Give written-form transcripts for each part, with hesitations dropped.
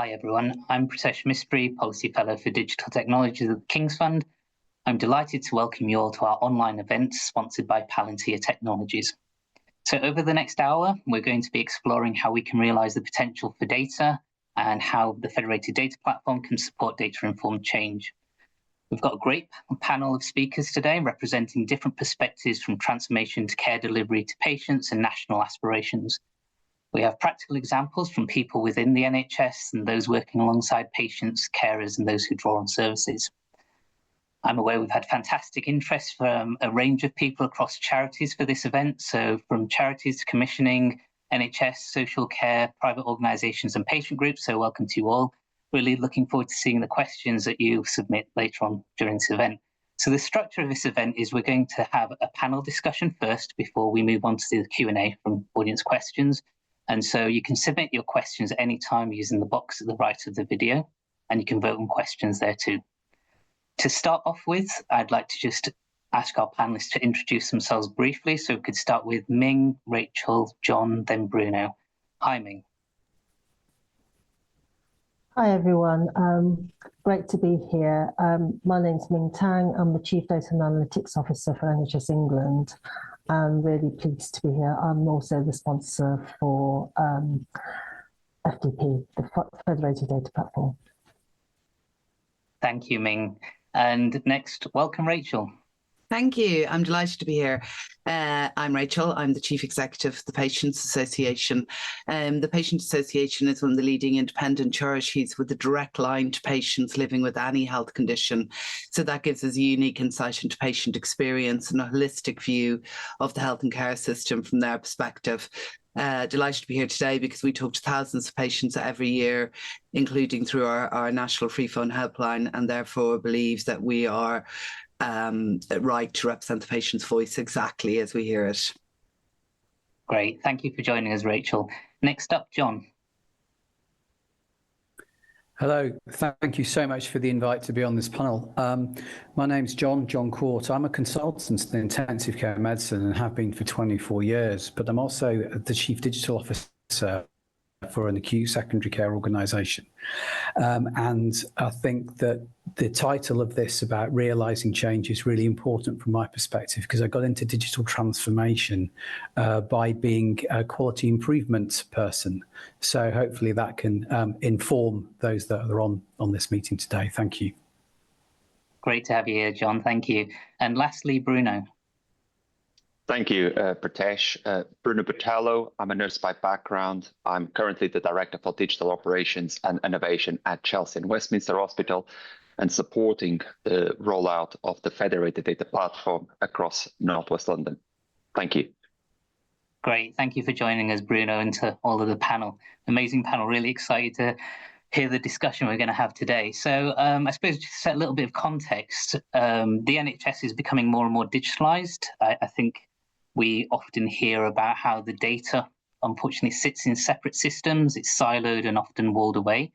Hi everyone, I'm Pritesh Mistry, Policy Fellow for Digital Technologies at the King's Fund. I'm delighted to welcome you all to our online event sponsored by Palantir Technologies. So over the next hour, we're going to be exploring how we can realise the potential for data and how the Federated Data Platform can support data-informed change. We've got a great panel of speakers today representing different perspectives from transformation to care delivery to patients and national aspirations. We have practical examples from people within the NHS and those working alongside patients, carers, and those who draw on services. I'm aware we've had fantastic interest from a range of people across charities for this event. So from charities to commissioning, NHS, social care, private organisations and patient groups. So welcome to you all. Really looking forward to seeing the questions that you submit later on during this event. So the structure of this event is we're going to have a panel discussion first before we move on to the Q&A from audience questions. And so you can submit your questions at any time using the box at the right of the video, and you can vote on questions there too. To start off with, I'd like to just ask our panelists to introduce themselves briefly. So we could start with Ming, Rachel, John, then Bruno. Hi, Ming. Hi, everyone. Great to be here. My name's Ming Tang. I'm the Chief Data and Analytics Officer for NHS England. I'm really pleased to be here. I'm also the sponsor for FDP, the Federated Data Platform. Thank you, Ming. And next, welcome, Rachel. Thank you. I'm delighted to be here. I'm Rachel. I'm the Chief Executive of the Patients Association. The Patients Association is one of the leading independent charities with a direct line to patients living with any health condition. So that gives us a unique insight into patient experience and a holistic view of the health and care system from their perspective. Delighted to be here today because we talk to thousands of patients every year, including through our national free phone helpline, and therefore believe that we are right to represent the patient's voice exactly as we hear it. Great. Thank you for joining us, Rachel. Next up, John. Hello. Thank you so much for the invite to be on this panel. My name's John Court. I'm a consultant in intensive care medicine and have been for 24 years, but I'm also the Chief Digital Officer for an acute secondary care organisation. And I think that the title of this about realising change is really important from my perspective, because I got into digital transformation by being a quality improvement person. So hopefully that can inform those that are on this meeting today. Thank you. Great to have you here, John. Thank you. And lastly, Bruno. Thank you, Pritesh. Bruno Botello. I'm a nurse by background. I'm currently the Director for Digital Operations and Innovation at Chelsea and Westminster Hospital and supporting the rollout of the Federated Data Platform across Northwest London. Thank you. Great. Thank you for joining us, Bruno, and to all of the panel. Amazing panel. Really excited to hear the discussion we're going to have today. So I suppose just to set a little bit of context, the NHS is becoming more and more digitalised. I think we often hear about how the data, unfortunately, sits in separate systems. It's siloed and often walled away.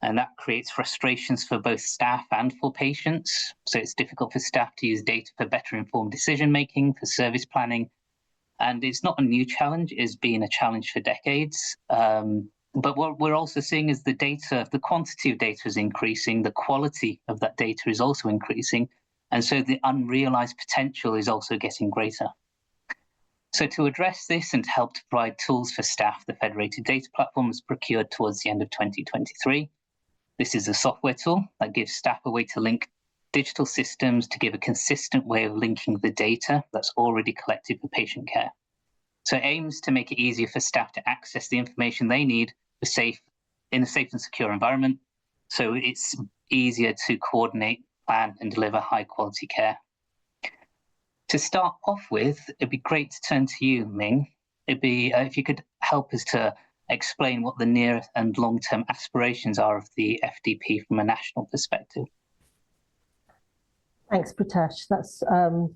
And that creates frustrations for both staff and for patients. So it's difficult for staff to use data for better informed decision-making, for service planning. And it's not a new challenge, it's been a challenge for decades. But what we're also seeing is the data, the quantity of data is increasing, the quality of that data is also increasing. And so the unrealized potential is also getting greater. So to address this and to help to provide tools for staff, the Federated Data Platform was procured towards the end of 2023. This is a software tool that gives staff a way to link digital systems to give a consistent way of linking the data that's already collected for patient care. So it aims to make it easier for staff to access the information they need in a safe and secure environment. So it's easier to coordinate, plan and deliver high quality care. To start off with, it'd be great to turn to you, Ming. It'd be if you could help us to explain what the near and long-term aspirations are of the FDP from a national perspective. Thanks, Pritesh. That's a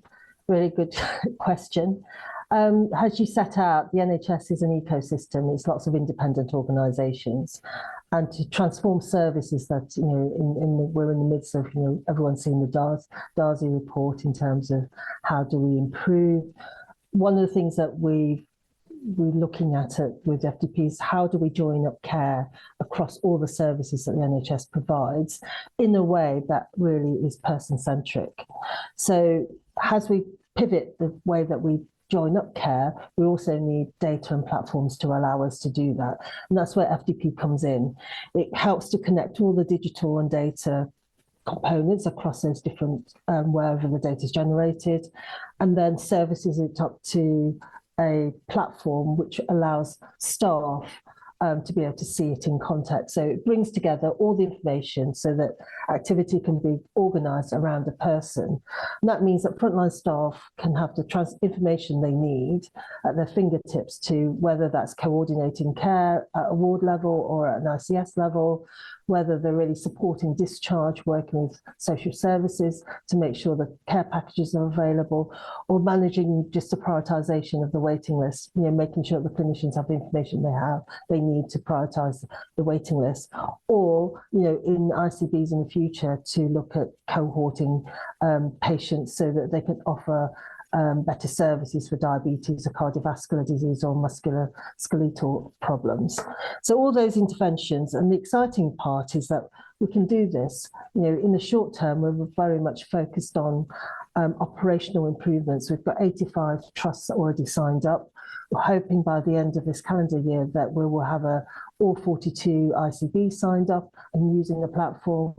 really good question. As you set out, the NHS is an ecosystem. It's lots of independent organisations, and to transform services that we're in the midst of. Everyone's seen the Darzi report in terms of how do we improve. One of the things that we've we're looking at it with FDPs, how do we join up care across all the services that the NHS provides in a way that really is person-centric. So as we pivot the way that we join up care, we also need data and platforms to allow us to do that. And that's where FDP comes in. It helps to connect all the digital and data components across those different, wherever the data is generated, and then services it up to a platform which allows staff to be able to see it in context. So it brings together all the information so that activity can be organised around a person. And that means that frontline staff can have the information they need at their fingertips to whether that's coordinating care at a ward level or at an ICS level, whether they're really supporting discharge, working with social services to make sure the care packages are available, or managing just the prioritisation of the waiting list, making sure the clinicians have the information they need to prioritise the waiting list, or, in ICBs in the future to look at cohorting patients so that they can offer better services for diabetes or cardiovascular disease or musculoskeletal problems. So all those interventions, and the exciting part is that we can do this. In the short term, we're very much focused on operational improvements. We've got 85 trusts already signed up. We're hoping by the end of this calendar year that we will have all 42 ICBs signed up and using the platform.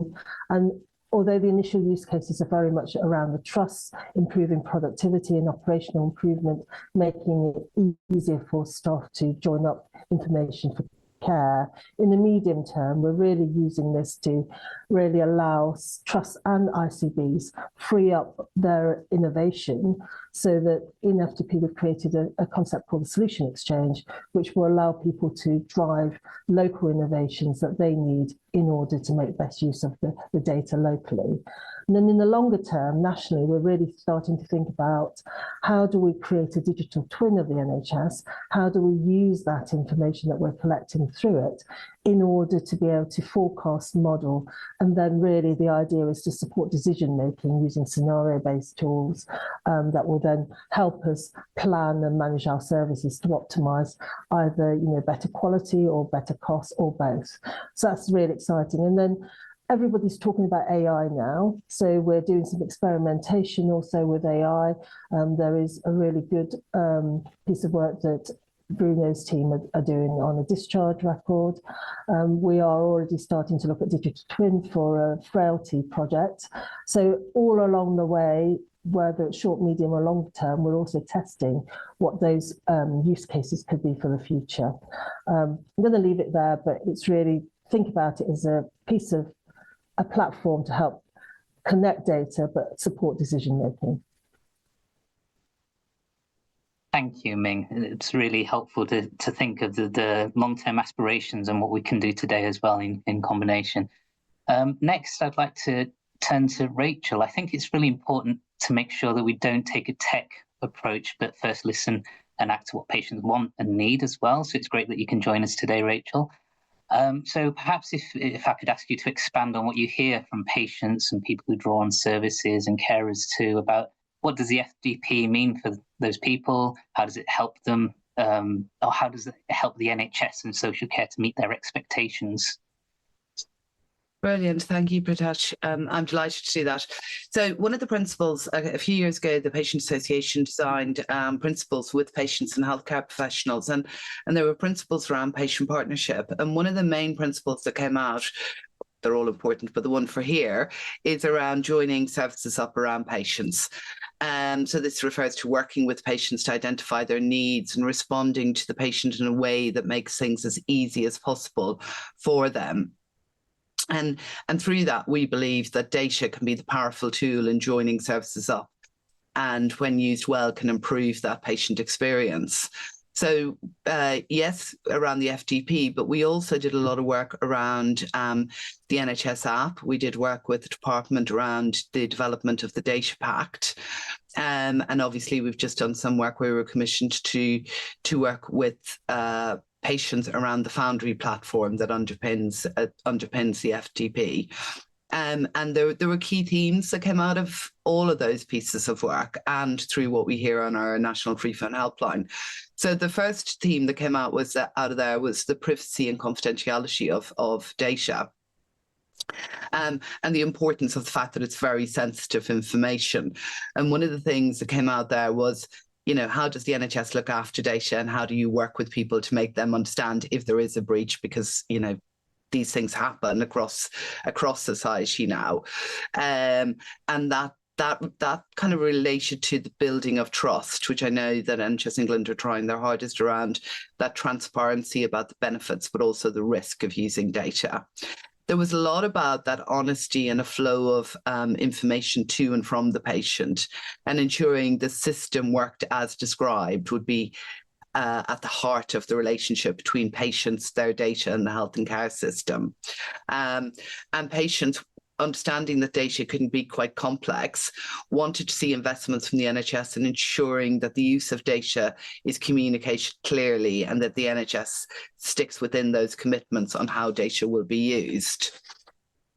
And although the initial use cases are very much around the trusts, improving productivity and operational improvement, making it easier for staff to join up information for care. In the medium term, we're really using this to really allow trusts and ICBs free up their innovation, so that in FDP we've created a concept called the Solution Exchange, which will allow people to drive local innovations that they need in order to make best use of the data locally. And then in the longer term, nationally, we're really starting to think about how do we create a digital twin of the NHS? How do we use that information that we're collecting through it in order to be able to forecast, model, and then really the idea is to support decision-making using scenario-based tools that will then help us plan and manage our services to optimise either better quality or better costs or both. So that's really exciting. And then everybody's talking about AI now, so we're doing some experimentation also with AI. There is a really good piece of work that Bruno's team are doing on a discharge record. We are already starting to look at digital twin for a frailty project. So all along the way, whether it's short, medium or long term, we're also testing what those use cases could be for the future. I'm going to leave it there, but it's really, think about it as a piece of a platform to help connect data but support decision making. Thank you, Ming. It's really helpful to think of the long-term aspirations and what we can do today as well in combination. Next, I'd like to turn to Rachel. I think it's really important to make sure that we don't take a tech approach, but first listen and act to what patients want and need as well. So it's great that you can join us today, Rachel. So perhaps if I could ask you to expand on what you hear from patients and people who draw on services and carers too, about what does the FDP mean for those people? How does it help them? Or how does it help the NHS and social care to meet their expectations? Brilliant. Thank you, Pritesh. I'm delighted to do that. So one of the principles, a few years ago, the Patient Association designed principles with patients and healthcare professionals, and there were principles around patient partnership. And one of the main principles that came out, they're all important, but the one for here is around joining services up around patients. So this refers to working with patients to identify their needs and responding to the patient in a way that makes things as easy as possible for them. And through that, we believe that data can be the powerful tool in joining services up, and when used well, can improve that patient experience. So yes, around the FDP, but we also did a lot of work around the NHS app. We did work with the department around the development of the Data Pact. And obviously, we've just done some work where we were commissioned to work with patients around the Foundry platform that underpins the FDP. And there were key themes that came out of all of those pieces of work and through what we hear on our national free phone helpline. So the first theme that came out was out of there was the privacy and confidentiality of data. And the importance of the fact that it's very sensitive information. And one of the things that came out there was, you know, how does the NHS look after data, and how do you work with people to make them understand if there is a breach? Because, you know, these things happen across society now, and that kind of related to the building of trust, which I know that NHS England are trying their hardest around, that transparency about the benefits, but also the risk of using data. There was a lot about that honesty and a flow of information to and from the patient, and ensuring the system worked as described would be at the heart of the relationship between patients, their data, and the health and care system. And patients, understanding that data can be quite complex, wanted to see investments from the NHS in ensuring that the use of data is communicated clearly and that the NHS sticks within those commitments on how data will be used.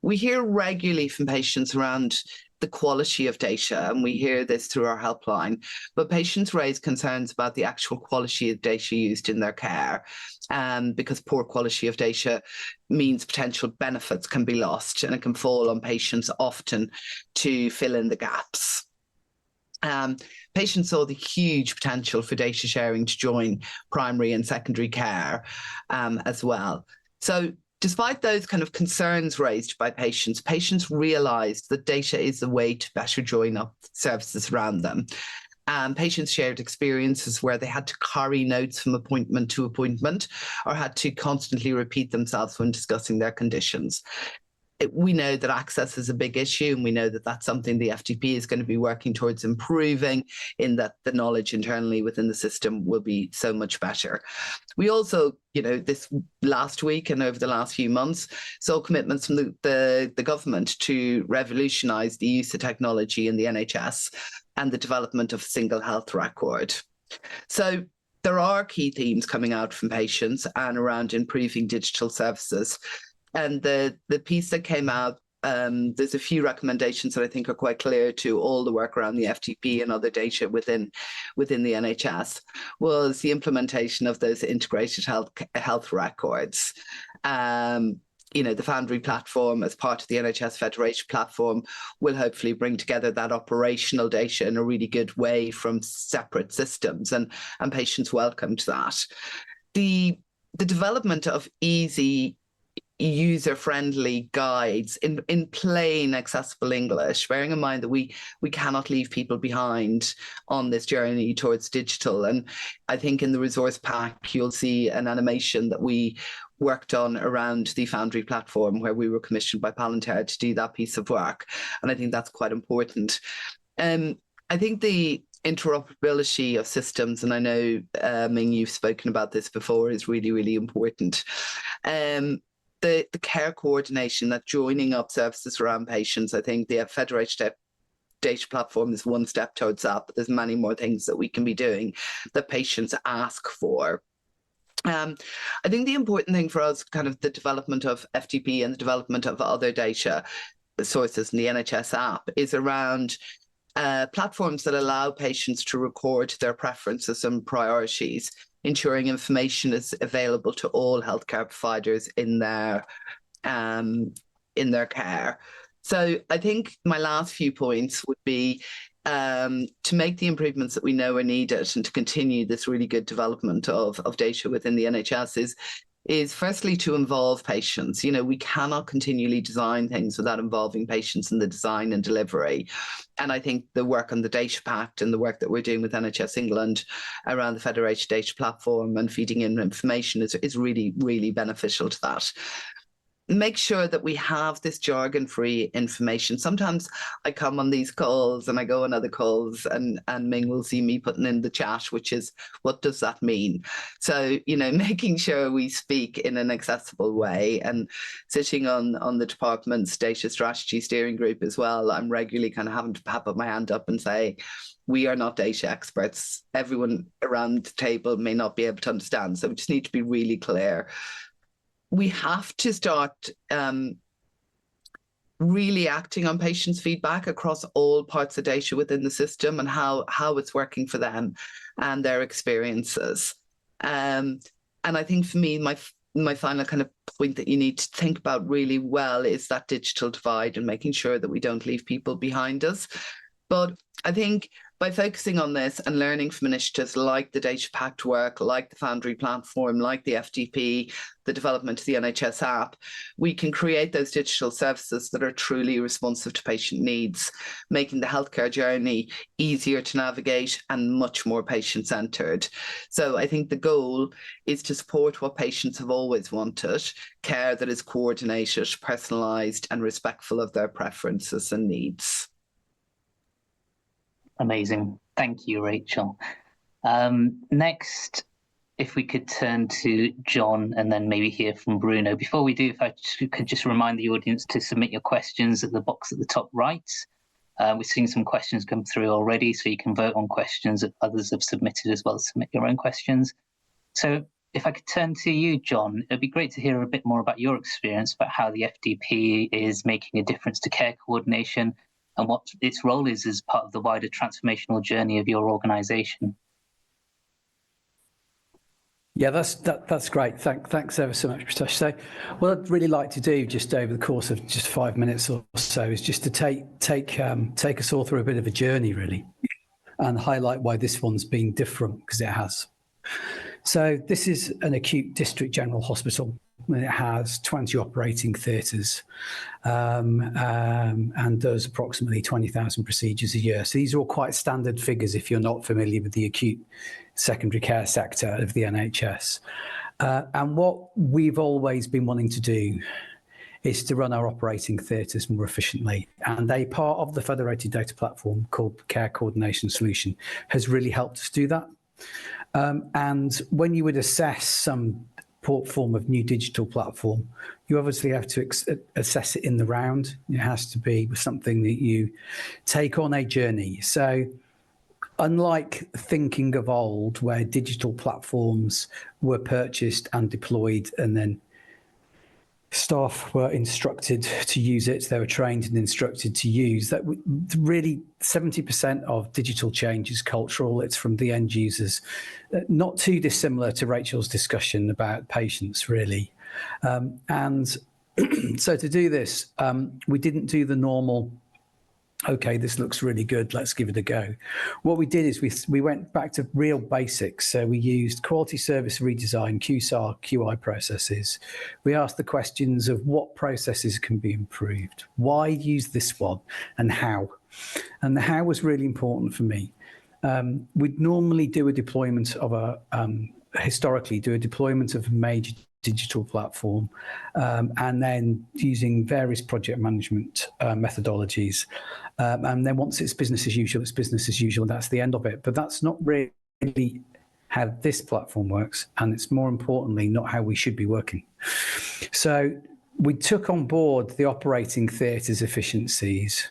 We hear regularly from patients around the quality of data, and we hear this through our helpline, but patients raise concerns about the actual quality of data used in their care, because poor quality of data means potential benefits can be lost, and it can fall on patients often to fill in the gaps. Patients saw the huge potential for data sharing to join primary and secondary care as well. So despite those kind of concerns raised by patients, patients realised that data is the way to better join up services around them. Patients shared experiences where they had to carry notes from appointment to appointment, or had to constantly repeat themselves when discussing their conditions. We know that access is a big issue, and we know that that's something the FDP is going to be working towards improving, in that the knowledge internally within the system will be so much better. We also, you know, this last week and over the last few months, saw commitments from the government to revolutionise the use of technology in the NHS and the development of a single health record. So there are key themes coming out from patients and around improving digital services. And the piece that came out, there's a few recommendations that I think are quite clear to all the work around the FTP and other data within the NHS, was the implementation of those integrated health records. You know, the Foundry platform, as part of the NHS Federated platform, will hopefully bring together that operational data in a really good way from separate systems, and patients welcomed that. The development of easy, user-friendly guides in plain, accessible English, bearing in mind that we cannot leave people behind on this journey towards digital. And I think in the resource pack, you'll see an animation that we worked on around the Foundry platform, where we were commissioned by Palantir to do that piece of work. And I think that's quite important. I think the interoperability of systems, and I know, Ming, you've spoken about this before, is really, really important. The care coordination, that joining up services around patients, I think the Federated Data Platform is one step towards that, but there's many more things that we can be doing that patients ask for. I think the important thing for us, kind of the development of FTP and the development of other data sources in the NHS app, is around platforms that allow patients to record their preferences and priorities, ensuring information is available to all healthcare providers in their care. So I think my last few points would be to make the improvements that we know are needed, and to continue this really good development of data within the NHS is firstly to involve patients. You know, we cannot continually design things without involving patients in the design and delivery. And I think the work on the Data Pact and the work that we're doing with NHS England around the Federated Data Platform and feeding in information is really, really beneficial to that. Make sure that we have this jargon-free information. Sometimes I come on these calls and I go on other calls, and Ming will see me putting in the chat, which is, what does that mean? So, you know, making sure we speak in an accessible way, and sitting on the department's data strategy steering group as well, I'm regularly kind of having to put my hand up and say, we are not data experts. Everyone around the table may not be able to understand. So we just need to be really clear. We have to start really acting on patients' feedback across all parts of data within the system and how it's working for them and their experiences. And I think for me, my final kind of point that you need to think about really well is that digital divide and making sure that we don't leave people behind us. But I think by focusing on this and learning from initiatives like the Data Pact work, like the Foundry platform, like the FDP, the development of the NHS app, we can create those digital services that are truly responsive to patient needs, making the healthcare journey easier to navigate and much more patient-centred. So I think the goal is to support what patients have always wanted, care that is coordinated, personalised and respectful of their preferences and needs. Amazing. Thank you, Rachel. Next, if we could turn to John and then maybe hear from Bruno. Before we do, if I could just remind the audience to submit your questions at the box at the top right. We're seeing some questions come through already, so you can vote on questions that others have submitted as well as submit your own questions. So if I could turn to you, John, it'd be great to hear a bit more about your experience about how the FDP is making a difference to care coordination and what its role is as part of the wider transformational journey of your organisation. Yeah, that's great. Thanks ever so much, Pritesh. So what I'd really like to do just over the course of just 5 minutes or so is just to take us all through a bit of a journey, really, and highlight why this one's been different, because it has. So this is an acute district general hospital, and it has 20 operating theatres and does approximately 20,000 procedures a year. So these are all quite standard figures if you're not familiar with the acute secondary care sector of the NHS. And what we've always been wanting to do is to run our operating theatres more efficiently. And a part of the Federated Data Platform called Care Coordination Solution has really helped us do that. And when you would assess some form of new digital platform, you obviously have to assess it in the round. It has to be something that you take on a journey. So unlike thinking of old, where digital platforms were purchased and deployed and then staff were instructed to use it, they were trained and instructed to use, that really 70% of digital change is cultural. It's from the end users, not too dissimilar to Rachel's discussion about patients, really. And so to do this, we didn't do the normal, okay, this looks really good, let's give it a go. What we did is we went back to real basics. So we used quality service redesign, QSAR, QI processes. We asked the questions of what processes can be improved, why use this one, and how. And the how was really important for me. We'd normally do a deployment of historically do a deployment of a major digital platform, and then using various project management methodologies. And then once it's business as usual, it's business as usual. That's the end of it. But that's not really how this platform works. And it's more importantly, not how we should be working. So we took on board the operating theatres efficiencies,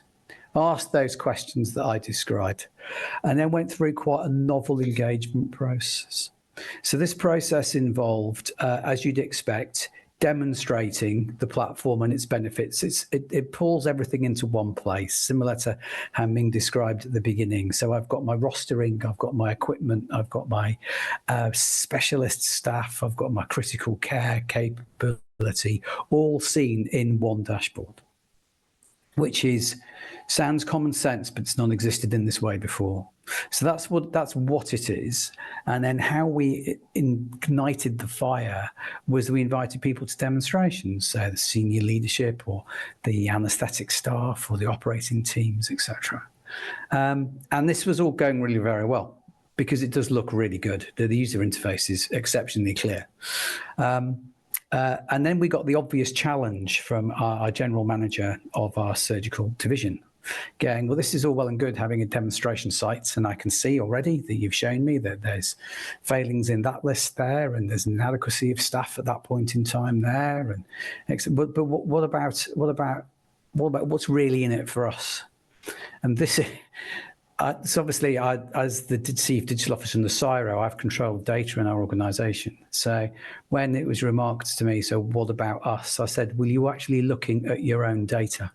asked those questions that I described, and then went through quite a novel engagement process. So this process involved, as you'd expect, demonstrating the platform and its benefits. It pulls everything into one place, similar to how Ming described at the beginning. So I've got my rostering, I've got my equipment, I've got my specialist staff, I've got my critical care capability, all seen in one dashboard, which sounds common sense, but it's non-existed in this way before. So that's what it is. And then how we ignited the fire was we invited people to demonstrations, so the senior leadership or the anaesthetic staff or the operating teams, etc. And this was all going really very well because it does look really good. The user interface is exceptionally clear. And then we got the obvious challenge from our general manager of our surgical division, going, well, this is all well and good having a demonstration site, and I can see already that you've shown me that there's failings in that list there, and there's an inadequacy of staff at that point in time there, and but what about what's really in it for us? And this. So obviously, as the Chief Digital Officer in the CSIRO, I've controlled data in our organisation. So when it was remarked to me, so what about us? I said, well, you actually looking at your own data?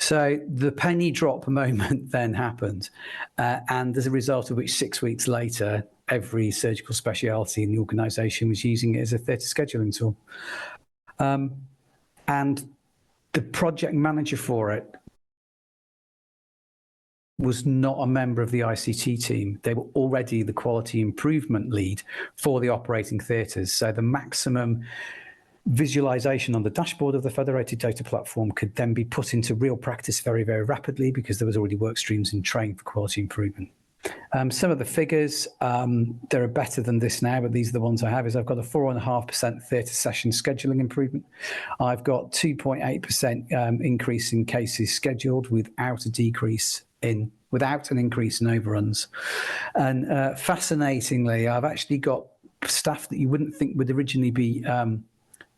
So the penny drop moment then happened, and as a result of which 6 weeks later, every surgical specialty in the organisation was using it as a theatre scheduling tool. And the project manager for it was not a member of the ICT team. They were already the quality improvement lead for the operating theatres. So the maximum visualization on the dashboard of the Federated Data Platform could then be put into real practice very, very rapidly because there was already work streams in train for quality improvement. Some of the figures, they're better than this now, but these are the ones I have, is I've got a 4.5% theatre session scheduling improvement. I've got 2.8% increase in cases scheduled without an increase in overruns. And fascinatingly, I've actually got staff that you wouldn't think would originally be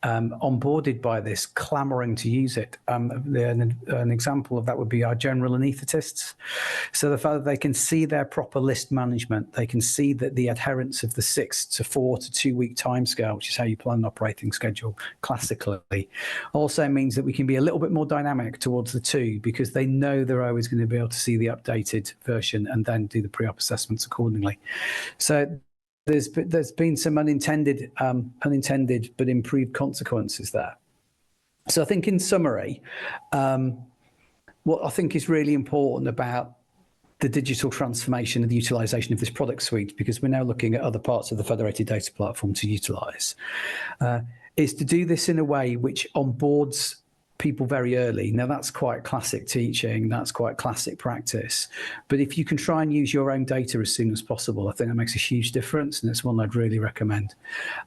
onboarded by this, clamoring to use it. An example of that would be our general anaesthetists. So the fact that they can see their proper list management, they can see that the adherence of the 6 to 4 to 2 week timescale, which is how you plan an operating schedule classically, also means that we can be a little bit more dynamic towards the 2 because they know they're always going to be able to see the updated version and then do the pre-op assessments accordingly. So there's been some unintended but improved consequences there. So I think in summary, what I think is really important about the digital transformation and the utilization of this product suite, because we're now looking at other parts of the Federated Data Platform to utilize, is to do this in a way which onboards people very early. Now that's quite classic teaching, that's quite classic practice. But if you can try and use your own data as soon as possible, I think that makes a huge difference, and it's one I'd really recommend.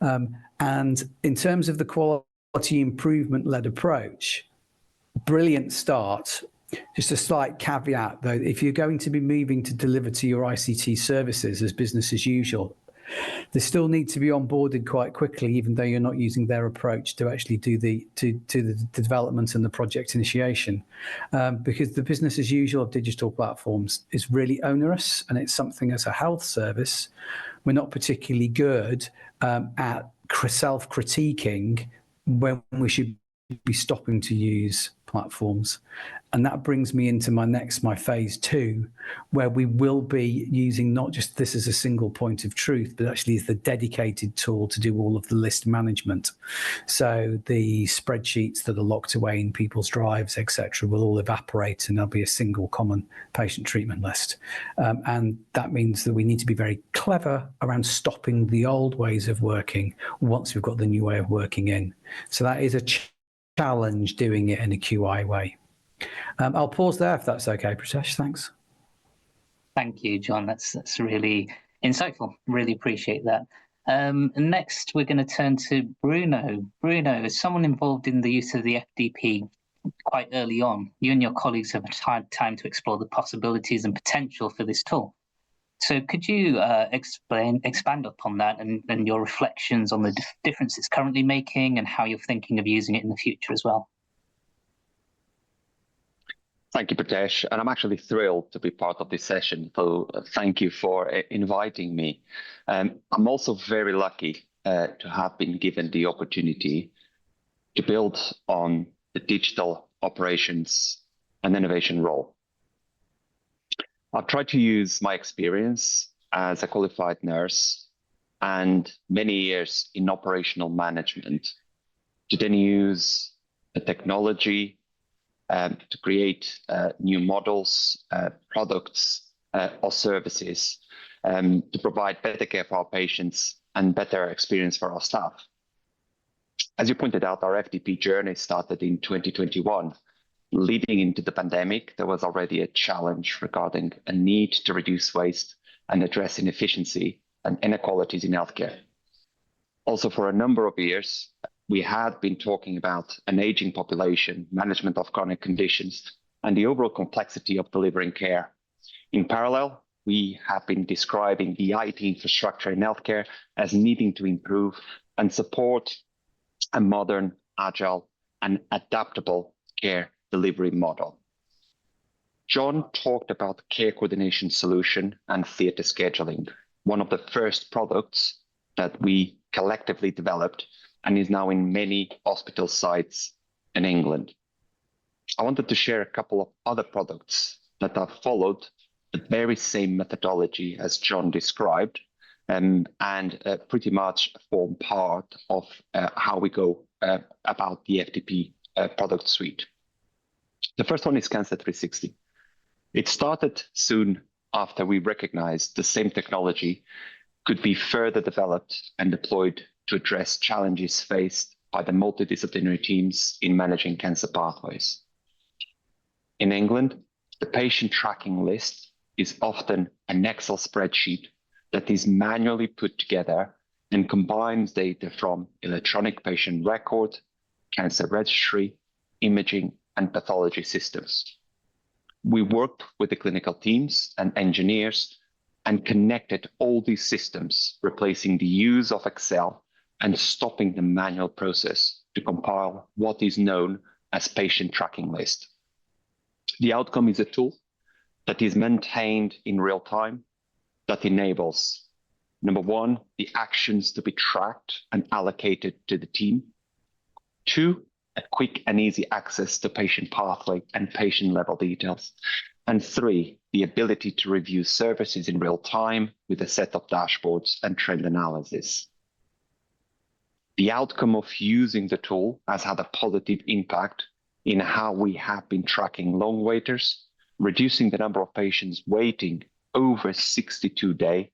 And in terms of the quality improvement-led approach, brilliant start. Just a slight caveat though, if you're going to be moving to deliver to your ICT services as business as usual, they still need to be onboarded quite quickly, even though you're not using their approach to actually do the development and the project initiation, because the business as usual of digital platforms is really onerous, and it's something as a health service we're not particularly good at self-critiquing when we should be stopping to use platforms. And that brings me into my phase 2, where we will be using not just this as a single point of truth, but actually as the dedicated tool to do all of the list management. So the spreadsheets that are locked away in people's drives, etc., will all evaporate, and there'll be a single common patient treatment list. And that means that we need to be very clever around stopping the old ways of working once we've got the new way of working in. So that is a challenge doing it in a QI way. I'll pause there if that's okay, Pritesh. Thanks. Thank you, John. That's really insightful. Really appreciate that. And next, we're going to turn to Bruno. Bruno, as someone involved in the use of the FDP quite early on, you and your colleagues have had time to explore the possibilities and potential for this tool. So could you expand upon that and your reflections on the difference it's currently making and how you're thinking of using it in the future as well? Thank you, Pritesh. And I'm actually thrilled to be part of this session. So thank you for inviting me. I'm also very lucky to have been given the opportunity to build on the digital operations and innovation role. I've tried to use my experience as a qualified nurse and many years in operational management to then use the technology to create new models, products, or services to provide better care for our patients and better experience for our staff. As you pointed out, our FDP journey started in 2021. Leading into the pandemic, there was already a challenge regarding a need to reduce waste and address inefficiency and inequalities in healthcare. Also, for a number of years, we had been talking about an aging population, management of chronic conditions, and the overall complexity of delivering care. In parallel, we have been describing the IT infrastructure in healthcare as needing to improve and support a modern, agile, and adaptable care delivery model. John talked about care coordination solution and theatre scheduling, one of the first products that we collectively developed and is now in many hospital sites in England. I wanted to share a couple of other products that have followed the very same methodology as John described, and pretty much form part of how we go about the FDP product suite. The first one is Cancer 360. It started soon after we recognized the same technology could be further developed and deployed to address challenges faced by the multidisciplinary teams in managing cancer pathways. In England, the patient tracking list is often an Excel spreadsheet that is manually put together and combines data from electronic patient record, cancer registry, imaging, and pathology systems. We worked with the clinical teams and engineers and connected all these systems, replacing the use of Excel and stopping the manual process to compile what is known as patient tracking list. The outcome is a tool that is maintained in real time that enables, number one, the actions to be tracked and allocated to the team. Two, a quick and easy access to patient pathway and patient level details. And three, the ability to review services in real time with a set of dashboards and trend analysis. The outcome of using the tool has had a positive impact in how we have been tracking long waiters, reducing the number of patients waiting over 62 days,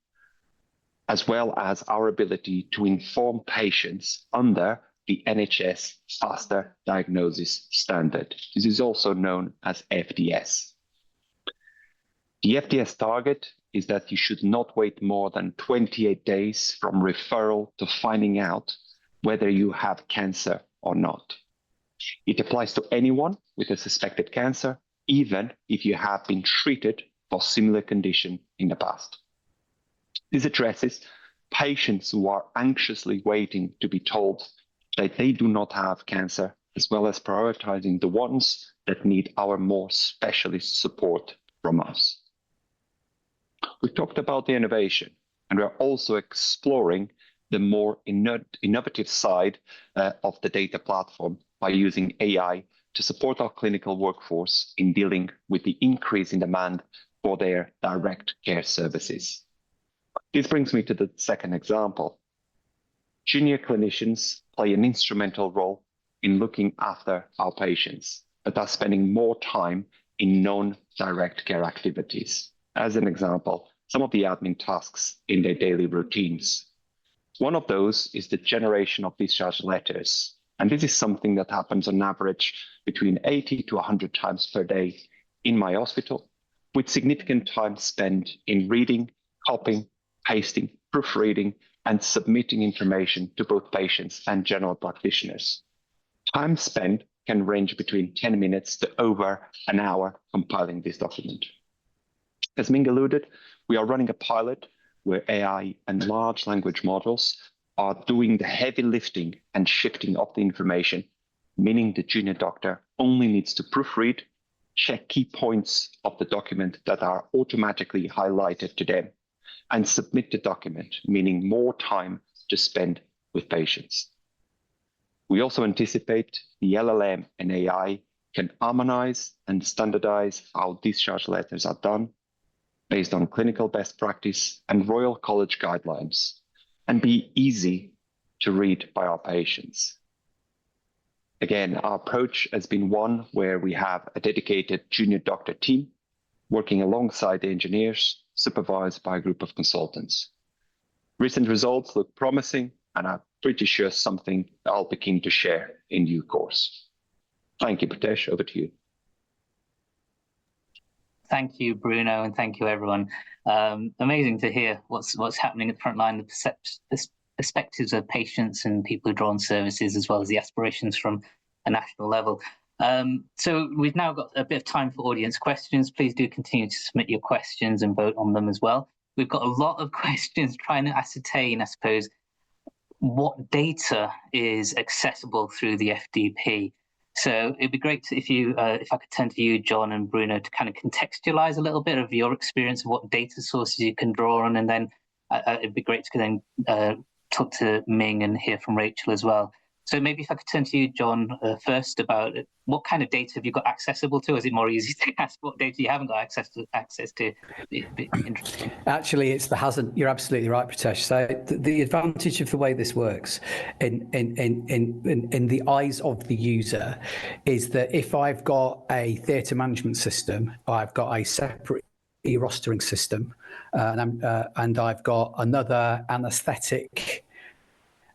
as well as our ability to inform patients under the NHS Faster Diagnosis Standard. This is also known as FDS. The FDS target is that you should not wait more than 28 days from referral to finding out whether you have cancer or not. It applies to anyone with a suspected cancer, even if you have been treated for similar condition in the past. This addresses patients who are anxiously waiting to be told that they do not have cancer, as well as prioritizing the ones that need our more specialist support from us. We talked about the innovation, and we're also exploring the more innovative side of the data platform by using AI to support our clinical workforce in dealing with the increase in demand for their direct care services. This brings me to the second example. Junior clinicians play an instrumental role in looking after our patients, but are spending more time in non-direct care activities. As an example, some of the admin tasks in their daily routines. One of those is the generation of discharge letters. And this is something that happens on average between 80 to 100 times per day in my hospital, with significant time spent in reading, copying, pasting, proofreading, and submitting information to both patients and general practitioners. Time spent can range between 10 minutes to over an hour compiling this document. As Ming alluded, we are running a pilot where AI and large language models are doing the heavy lifting and shifting of the information, meaning the junior doctor only needs to proofread, check key points of the document that are automatically highlighted to them, and submit the document, meaning more time to spend with patients. We also anticipate the LLM and AI can harmonize and standardize how discharge letters are done based on clinical best practice and Royal College guidelines, and be easy to read by our patients. Again, our approach has been one where we have a dedicated junior doctor team working alongside the engineers, supervised by a group of consultants. Recent results look promising, and I'm pretty sure something I'll be keen to share in due course. Thank you, Pritesh, over to you. Thank you, Bruno, and thank you, everyone. Amazing to hear what's happening at the front line, the perspectives of patients and people who draw on services, as well as the aspirations from a national level. So we've now got a bit of time for audience questions. Please do continue to submit your questions and vote on them as well. We've got a lot of questions trying to ascertain, I suppose, what data is accessible through the FDP. So it'd be great if I could turn to you, John and Bruno, to kind of contextualize a little bit of your experience of what data sources you can draw on, and then it'd be great to then talk to Ming and hear from Rachel as well. So maybe if I could turn to you, John, first about what kind of data have you got accessible to? Is it more easy to ask what data you haven't got access to? Be interesting. Actually, it's the hasn't. You're absolutely right, Pritesh. So the advantage of the way this works in the eyes of the user is that if I've got a theatre management system, I've got a separate e-rostering system, and I've got another anaesthetic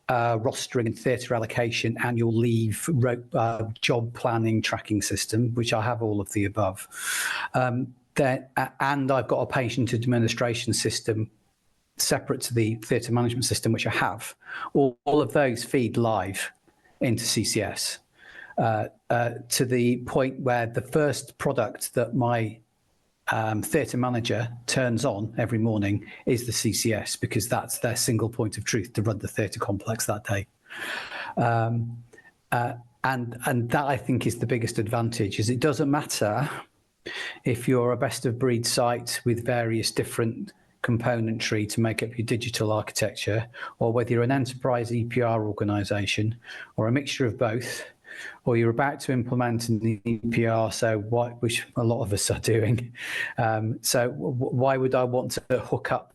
rostering and theatre allocation, annual leave, job planning tracking system, which I have all of the above. And I've got a patient administration system separate to the theatre management system, which I have. All of those feed live into CCS to the point where the first product that my theatre manager turns on every morning is the CCS, because that's their single point of truth to run the theatre complex that day. And that, I think, is the biggest advantage, is it doesn't matter if you're a best of breed site with various different componentry to make up your digital architecture, or whether you're an enterprise EPR organisation or a mixture of both, or you're about to implement an EPR, which a lot of us are doing. So why would I want to hook up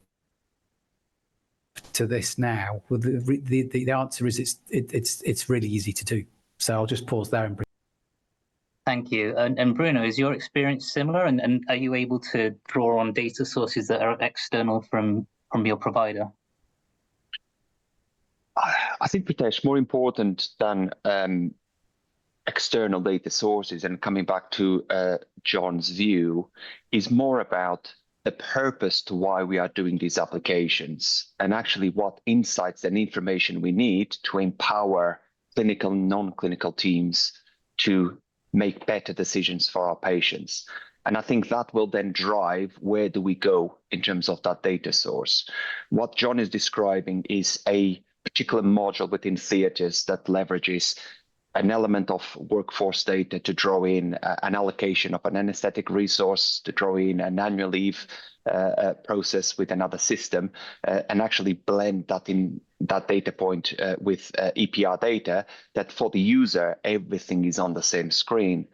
to this now? Well, the answer is it's really easy to do. So I'll just pause there. Thank you. And Bruno, is your experience similar? And are you able to draw on data sources that are external from your provider? I think, Pritesh, more important than external data sources, and coming back to John's view, is more about the purpose to why we are doing these applications, and actually what insights and information we need to empower clinical and non-clinical teams to make better decisions for our patients. And I think that will then drive where do we go in terms of that data source. What John is describing is a particular module within theatres that leverages an element of workforce data to draw in an allocation of an anaesthetic resource, to draw in an annual leave process with another system, and actually blend that data point with EPR data, that for the user, everything is on the same screen.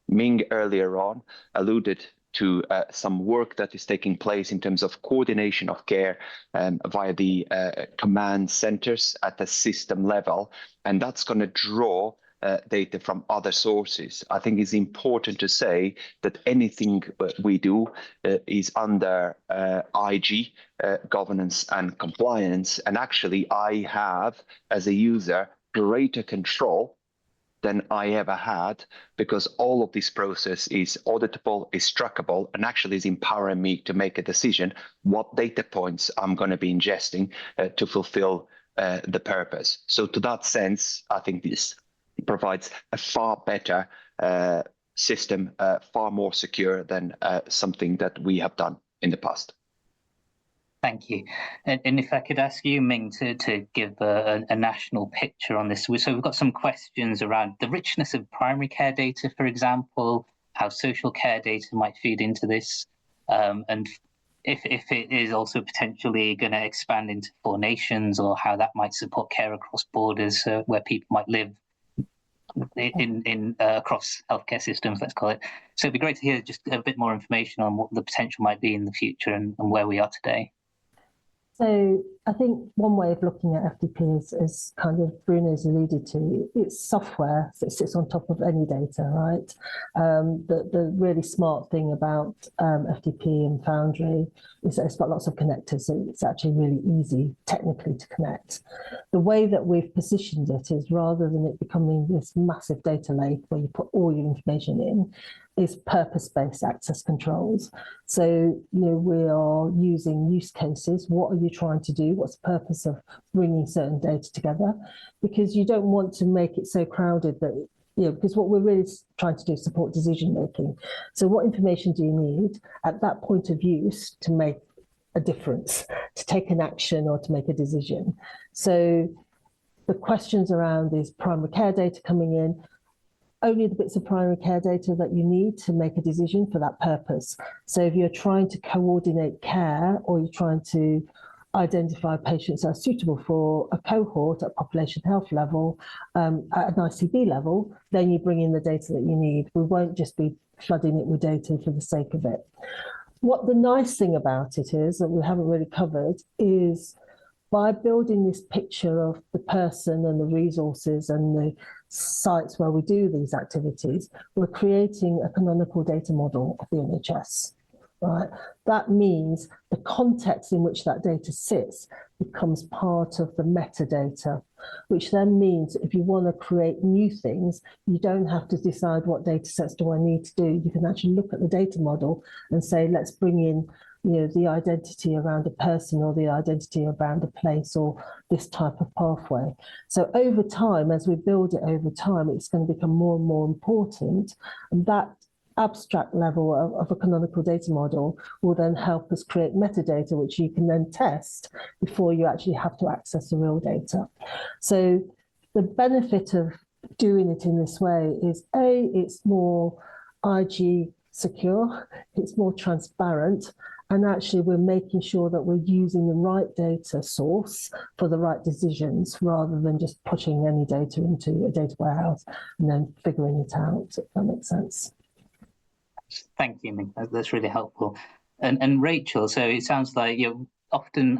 Ming earlier on alluded to some work that is taking place in terms of coordination of care via the command centers at the system level, and that's going to draw data from other sources. I think it's important to say that anything we do is under IG governance and compliance, and actually I have, as a user, greater control than I ever had, because all of this process is auditable, is trackable, and actually is empowering me to make a decision what data points I'm going to be ingesting to fulfill the purpose. So to that sense, I think this provides a far better system, far more secure than something that we have done in the past. Thank you. And if I could ask you, Ming, to give a national picture on this. So we've got some questions around the richness of primary care data, for example, how social care data might feed into this, and if it is also potentially going to expand into 4 nations, or how that might support care across borders, where people might live in across healthcare systems, let's call it. So it'd be great to hear just a bit more information on what the potential might be in the future and where we are today. So I think one way of looking at FDP is kind of Bruno's alluded to, it's software that sits on top of any data, right? The really smart thing about FDP and Foundry is that it's got lots of connectors, so it's actually really easy technically to connect. The way that we've positioned it is, rather than it becoming this massive data lake where you put all your information in, is purpose-based access controls. So, we are using use cases. What are you trying to do? What's the purpose of bringing certain data together? Because you don't want to make it so crowded that, because what we're really trying to do is support decision-making. So what information do you need at that point of use to make a difference, to take an action or to make a decision? So the questions around is primary care data coming in, only the bits of primary care data that you need to make a decision for that purpose. So if you're trying to coordinate care, or you're trying to identify patients that are suitable for a cohort at population health level, at an ICB level, then you bring in the data that you need. We won't just be flooding it with data for the sake of it. What the nice thing about it is, that we haven't really covered, is by building this picture of the person and the resources and the sites where we do these activities, we're creating a canonical data model of the NHS. Right? That means the context in which that data sits becomes part of the metadata, which then means if you want to create new things, you don't have to decide what data sets do I need to do. You can actually look at the data model and say, let's bring in, you know, the identity around a person or the identity around a place or this type of pathway. So over time, as we build it over time, it's going to become more and more important. And that abstract level of a canonical data model will then help us create metadata, which you can then test before you actually have to access the real data. So the benefit of doing it in this way is, A, it's more IG secure, it's more transparent, and actually we're making sure that we're using the right data source for the right decisions, rather than just pushing any data into a data warehouse and then figuring it out, if that makes sense. Thank you, Ming. That's really helpful. And Rachel, so it sounds like, you know, often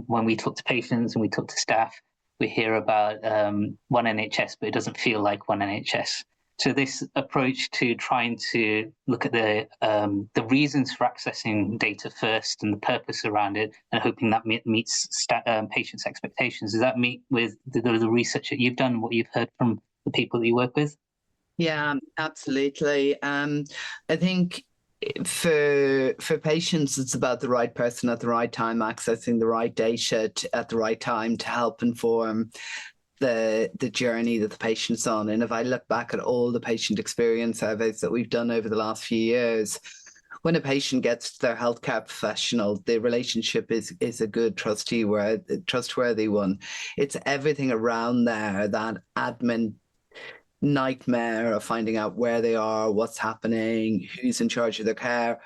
when we talk to patients and we talk to staff, we hear about one NHS, but it doesn't feel like one NHS. So this approach to trying to look at the reasons for accessing data first and the purpose around it, and hoping that meets patients' expectations, does that meet with the research that you've done and what you've heard from the people that you work with? Yeah, absolutely. I think for patients, it's about the right person at the right time, accessing the right data at the right time to help inform the journey that the patient's on. And if I look back at all the patient experience surveys that we've done over the last few years, when a patient gets to their healthcare professional, the relationship is a good, trustworthy one. It's everything around there, that admin nightmare of finding out where they are, what's happening, who's in charge of their care.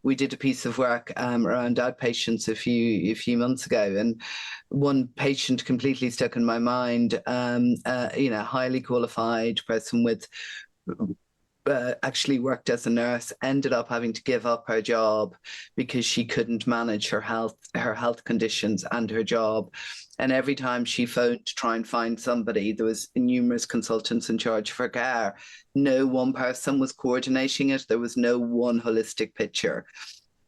We did a piece of work around outpatients a few months ago, and one patient completely stuck in my mind. You know, highly qualified person with actually worked as a nurse, ended up having to give up her job because she couldn't manage her health conditions and her job. And every time she phoned to try and find somebody, there was numerous consultants in charge of her care. No one person was coordinating it. There was no one holistic picture.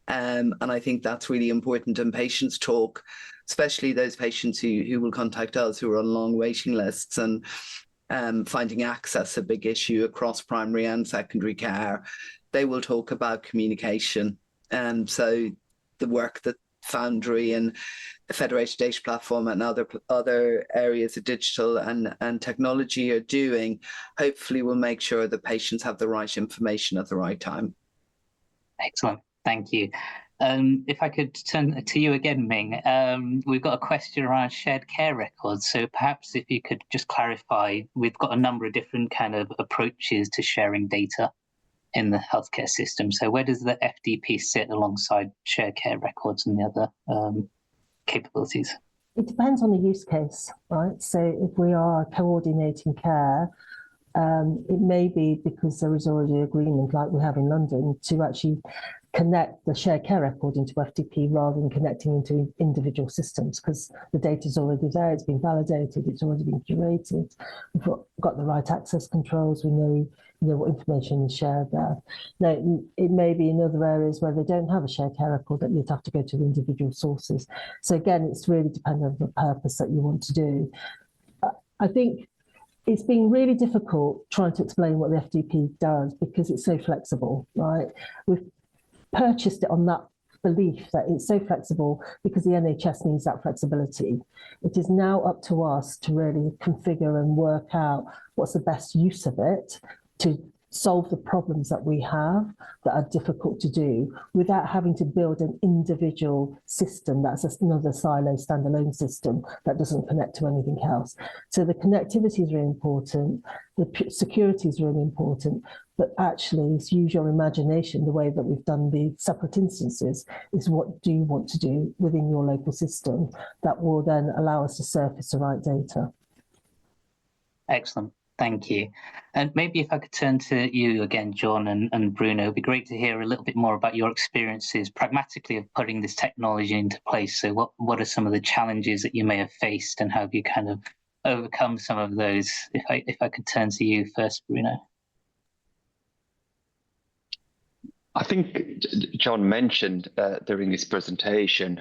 And I think that's really important. And patients talk, especially those patients who will contact us who are on long waiting lists, and finding access a big issue across primary and secondary care. They will talk about communication. And so the work that Foundry and the Federated Data Platform and other areas of digital and technology are doing, hopefully will make sure that patients have the right information at the right time. Excellent, thank you. If I could turn to you again, Ming, we've got a question around shared care records. So perhaps if you could just clarify, we've got a number of different kind of approaches to sharing data in the healthcare system. So where does the FDP sit alongside shared care records and the other capabilities? It depends on the use case, right? So if we are coordinating care, it may be because there is already an agreement like we have in London to actually connect the shared care record into FDP rather than connecting into individual systems, because the data is already there, it's been validated, it's already been curated, we've got the right access controls, we know what information is shared there. Now, it may be in other areas where they don't have a shared care record that you'd have to go to the individual sources. So again, it's really dependent on the purpose that you want to do. I think it's been really difficult trying to explain what the FDP does because it's so flexible, right? We've purchased it on that belief that it's so flexible because the NHS needs that flexibility. It is now up to us to really configure and work out what's the best use of it to solve the problems that we have that are difficult to do without having to build an individual system that's another silo standalone system that doesn't connect to anything else. So the connectivity is really important, the security is really important, but actually use your imagination. The way that we've done the separate instances is what do you want to do within your local system that will then allow us to surface the right data. Excellent. Thank you. And maybe if I could turn to you again, John and Bruno, it'd be great to hear a little bit more about your experiences pragmatically of putting this technology into place. So what are some of the challenges that you may have faced, and how have you kind of overcome some of those? If I could turn to you first, Bruno. I think John mentioned during his presentation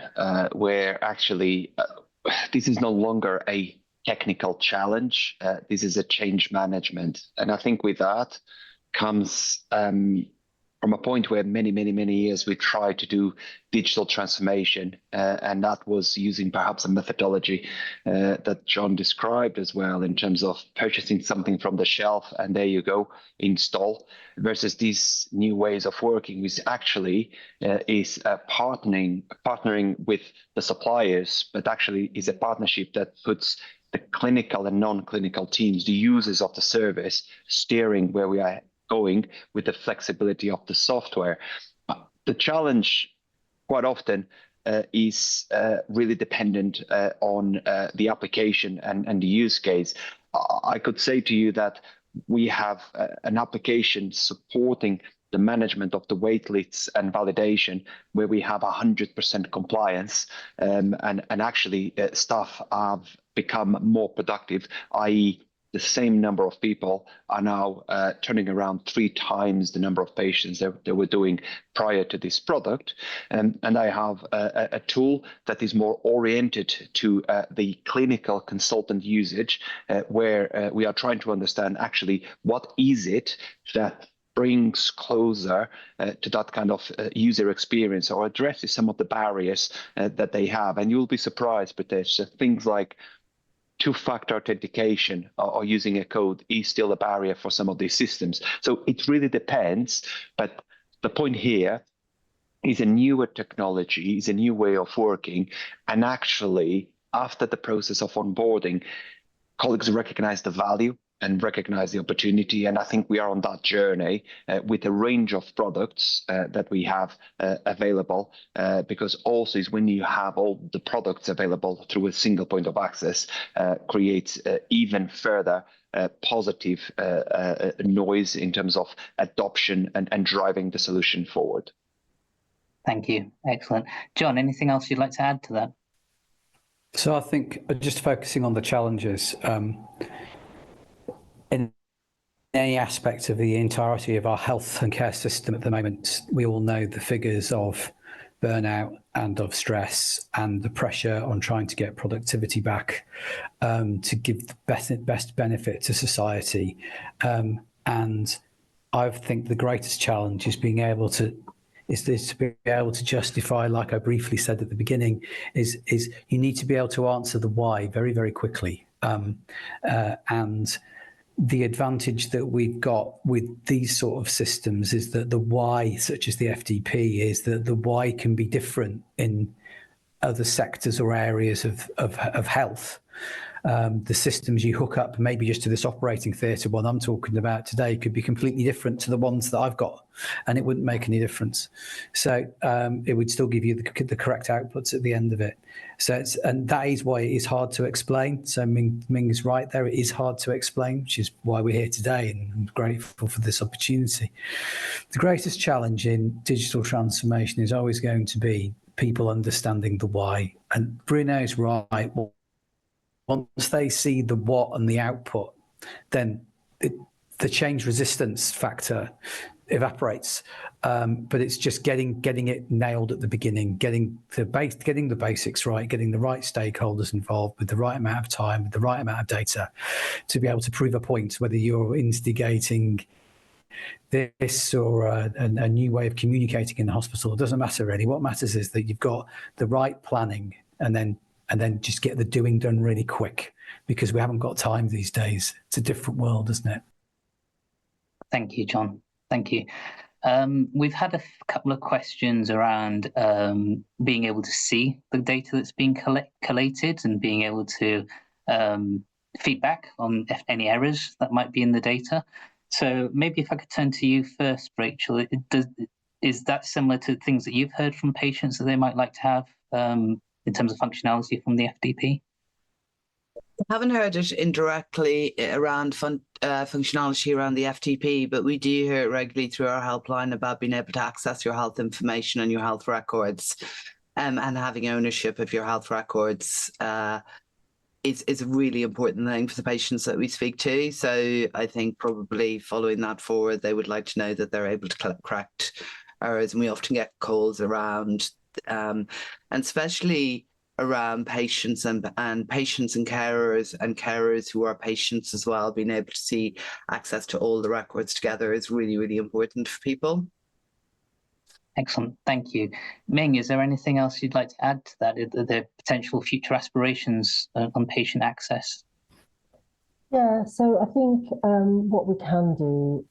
where actually this is no longer a technical challenge. This is a change management. And I think with that comes from a point where many years we tried to do digital transformation, and that was using perhaps a methodology that John described as well, in terms of purchasing something from the shelf and there you go, install, versus these new ways of working, which actually is partnering with the suppliers, but actually is a partnership that puts the clinical and non-clinical teams, the users of the service, steering where we are going with the flexibility of the software. The challenge quite often is really dependent on the application and the use case. I could say to you that we have an application supporting the management of the wait lists and validation where we have 100% compliance, and actually staff have become more productive, i.e. the same number of people are now turning around 3 times the number of patients they were doing prior to this product. And I have a tool that is more oriented to the clinical consultant usage, where we are trying to understand actually what is it that brings closer to that kind of user experience, or addresses some of the barriers that they have. And you'll be surprised, but there's things like two-factor authentication or using a code is still a barrier for some of these systems. So it really depends. But the point here is a newer technology, is a new way of working. And actually, after the process of onboarding, colleagues recognize the value and recognize the opportunity. And I think we are on that journey with a range of products that we have available, because also is when you have all the products available through a single point of access, creates even further positive noise in terms of adoption and driving the solution forward. Thank you. Excellent. John, anything else you'd like to add to that? So I think just focusing on the challenges, in any aspect of the entirety of our health and care system at the moment, we all know the figures of burnout and of stress and the pressure on trying to get productivity back to give the best benefit to society. And I think the greatest challenge is being able to justify, like I briefly said at the beginning, is you need to be able to answer the why very, very quickly. And the advantage that we've got with these sort of systems is that the why, such as the FDP, is that the why can be different in other sectors or areas of health. The systems you hook up maybe just to this operating theatre one I'm talking about today could be completely different to the ones that I've got, and it wouldn't make any difference. So it would still give you the correct outputs at the end of it. So and that is why it is hard to explain. So Ming is right there. It is hard to explain, which is why we're here today, and I'm grateful for this opportunity. The greatest challenge in digital transformation is always going to be people understanding the why. And Bruno's right. Once they see the what and the output, then the change resistance factor evaporates. But it's just getting it nailed at the beginning, getting the basics right, getting the right stakeholders involved with the right amount of time, with the right amount of data, to be able to prove a point, whether you're instigating this or a new way of communicating in the hospital. It doesn't matter really. What matters is that you've got the right planning, and then just get the doing done really quick, because we haven't got time these days. It's a different world, isn't it? Thank you, John. Thank you. We've had a couple of questions around being able to see the data that's being collated and being able to feedback on any errors that might be in the data. So maybe if I could turn to you first, Rachel, is that similar to things that you've heard from patients that they might like to have in terms of functionality from the FDP? I haven't heard it indirectly around functionality around the FTP, but we do hear it regularly through our helpline about being able to access your health information and your health records, and having ownership of your health records is a really important thing for the patients that we speak to. So I think probably following that forward, they would like to know that they're able to correct errors, and we often get calls around, and especially around patients and patients and carers who are patients as well. Being able to see access to all the records together is really, really important for people. Excellent, thank you. Ming, is there anything else you'd like to add to that? Are there potential future aspirations on patient access? Yeah, so I think what we can do,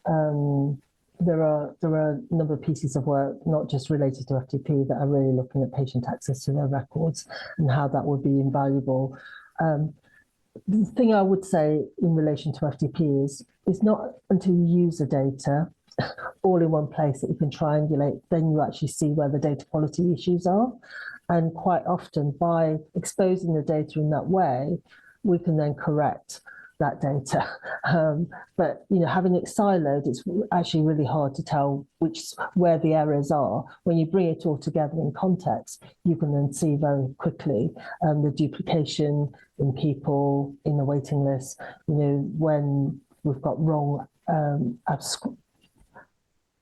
there are a number of pieces of work, not just related to FTP, that are really looking at patient access to their records and how that would be invaluable. The thing I would say in relation to FTP is it's not until you use the data all in one place that you can triangulate, then you actually see where the data quality issues are. And quite often, by exposing the data in that way, we can then correct that data. But having it siloed, it's actually really hard to tell where the errors are. When you bring it all together in context, you can then see very quickly the duplication in people in the waiting list. When we've got wrong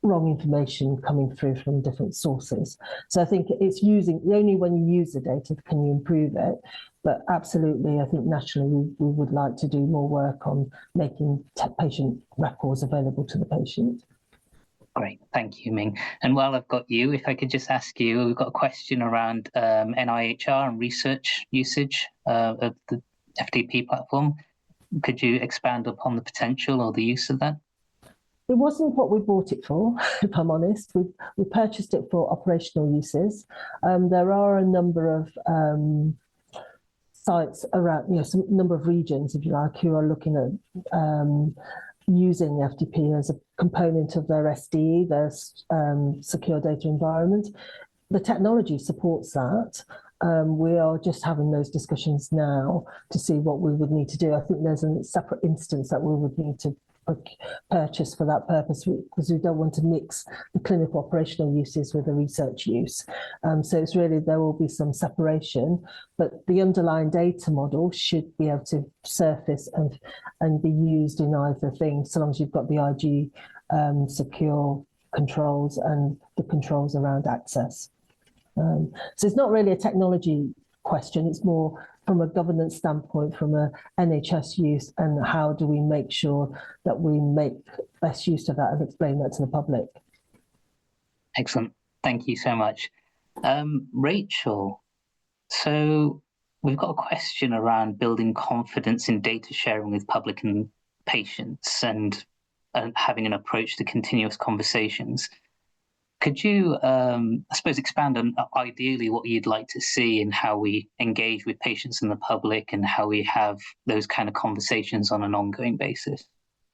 information coming through from different sources. So I think it's only when you use the data can you improve it. But absolutely, I think naturally we would like to do more work on making patient records available to the patient. Great, thank you, Ming. And while I've got you, if I could just ask you, we've got a question around NIHR and research usage of the FDP platform. Could you expand upon the potential or the use of that? It wasn't what we bought it for, if I'm honest. We purchased it for operational uses. There are a number of sites around, some number of regions, if you like, who are looking at using the FDP as a component of their SDE, their secure data environment. The technology supports that. We are just having those discussions now to see what we would need to do. I think there's a separate instance that we would need to purchase for that purpose, because we don't want to mix the clinical operational uses with the research use. So it's really, there will be some separation, but the underlying data model should be able to surface and be used in either thing, so long as you've got the IG secure controls and the controls around access. So it's not really a technology question, it's more from a governance standpoint, from a NHS use, and how do we make sure that we make best use of that and explain that to the public. Excellent, thank you so much. Rachel, so we've got a question around building confidence in data sharing with public and patients and having an approach to continuous conversations. Could you, I suppose, expand on ideally what you'd like to see in how we engage with patients and the public and how we have those kind of conversations on an ongoing basis?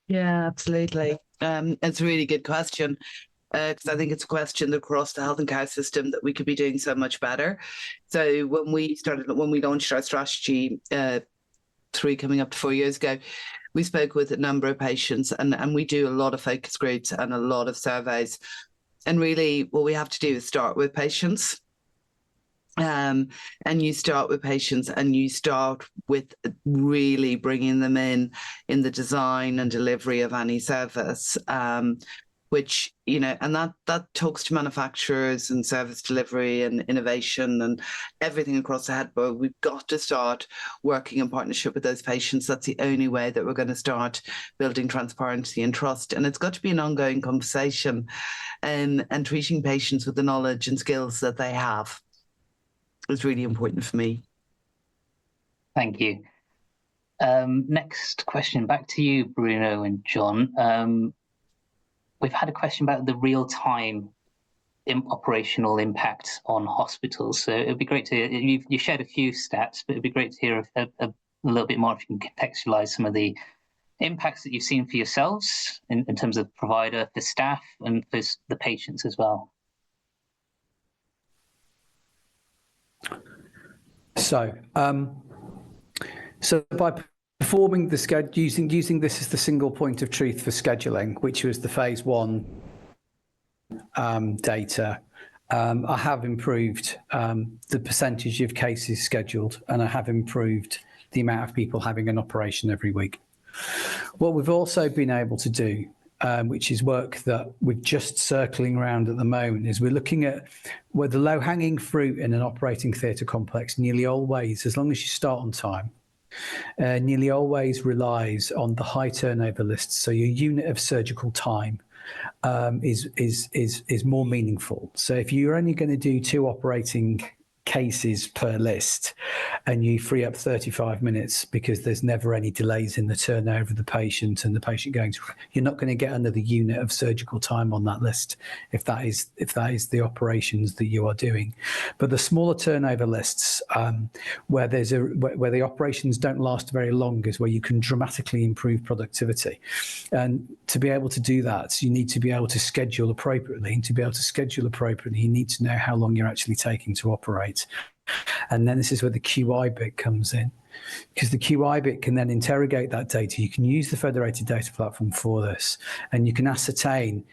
Yeah, absolutely. It's a really good question, because I think it's a question across the health and care system that we could be doing so much better. So when we launched our strategy 3 coming up to 4 years ago, we spoke with a number of patients, and we do a lot of focus groups and a lot of surveys. And really, what we have to do is start with patients. And you start with patients, and you start with really bringing them in the design and delivery of any service, which, and that talks to manufacturers and service delivery and innovation and everything across the head. But we've got to start working in partnership with those patients. That's the only way that we're going to start building transparency and trust. And it's got to be an ongoing conversation, and treating patients with the knowledge and skills that they have is really important for me. Thank you. Next question, back to you, Bruno and John. we've had a question about the real-time operational impact on hospitals. So it'd be great to hear, you shared a few stats, but it'd be great to hear a little bit more if you can contextualize some of the impacts that you've seen for yourselves in terms of provider, for staff, and for the patients as well. So by performing the schedule, using this as the single point of truth for scheduling, which was the phase 1 data, I have improved the percentage of cases scheduled, and I have improved the amount of people having an operation every week. What we've also been able to do, which is work that we're just circling around at the moment, is we're looking at where the low-hanging fruit in an operating theatre complex nearly always, as long as you start on time, nearly always relies on the high turnover lists. So your unit of surgical time is more meaningful. So if you're only going to do 2 operating cases per list and you free up 35 minutes because there's never any delays in the turnover of the patient and the patient going to, you're not going to get another unit of surgical time on that list if that is the operations that you are doing. But the smaller turnover lists where the operations don't last very long is where you can dramatically improve productivity. And to be able to do that, you need to be able to schedule appropriately. And to be able to schedule appropriately, you need to know how long you're actually taking to operate. And then this is where the QI bit comes in, because the QI bit can then interrogate that data. You can use the Federated Data Platform for this, and you can ascertain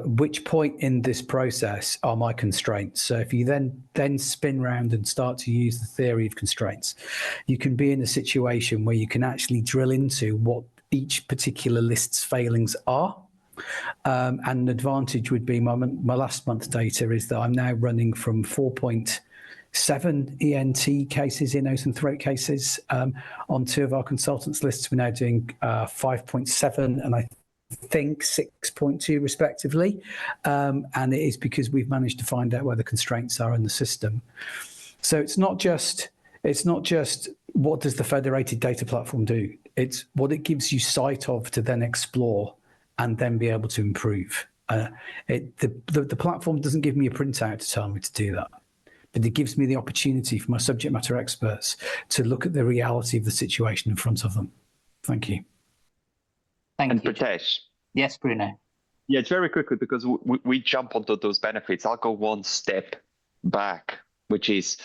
which point in this process are my constraints. So if you then spin round and start to use the theory of constraints, you can be in a situation where you can actually drill into what each particular list's failings are. And an advantage would be my last month's data is that I'm now running from 4.7 ENT cases, ear, nose and throat cases on 2 of our consultants' lists. We're now doing 5.7 and I think 6.2 respectively. And it is because we've managed to find out where the constraints are in the system. So it's not just what does the Federated Data Platform do? It's what it gives you sight of to then explore and then be able to improve. The platform doesn't give me a printout to tell me to do that, but it gives me the opportunity for my subject matter experts to look at the reality of the situation in front of them. Thank you. Thank you. Pritesh. Yes, Bruno. Yeah, it's very quickly because we jump onto those benefits. I'll go one step back, which is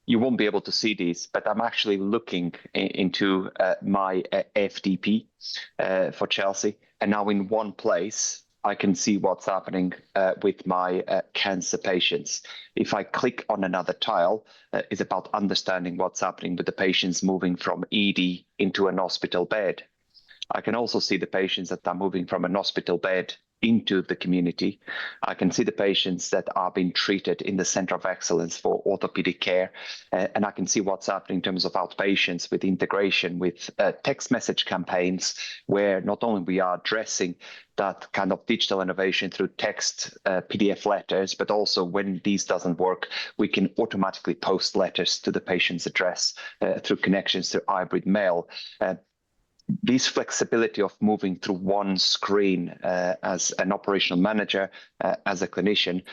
you won't be able to see these, but I'm actually looking into my FDP for Chelsea. And now in one place, I can see what's happening with my cancer patients. If I click on another tile, it's about understanding what's happening with the patients moving from ED into an hospital bed. I can also see the patients that are moving from an hospital bed into the community. I can see the patients that are being treated in the Center of Excellence for Orthopedic Care. And I can see what's happening in terms of outpatients with integration with text message campaigns, where not only we are addressing that kind of digital innovation through text PDF letters, but also when these doesn't work, we can automatically post letters to the patient's address through connections to hybrid mail. This flexibility of moving through one screen as an operational manager, as a clinician,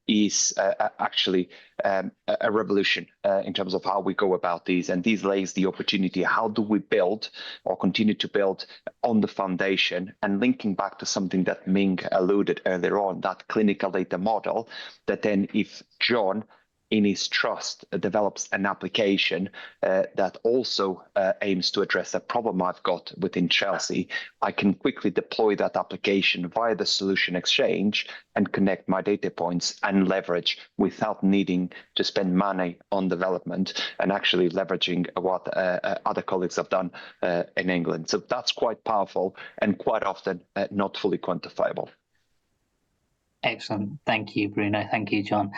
is actually a revolution in terms of how we go about these. And these lays the opportunity, how do we build or continue to build on the foundation, and linking back to something that Ming alluded earlier on, that clinical data model, that then if John in his trust develops an application that also aims to address a problem I've got within Chelsea, I can quickly deploy that application via the solution exchange and connect my data points and leverage without needing to spend money on development, and actually leveraging what other colleagues have done in England. So that's quite powerful and quite often not fully quantifiable. Excellent. Thank you, Bruno. Thank you, John.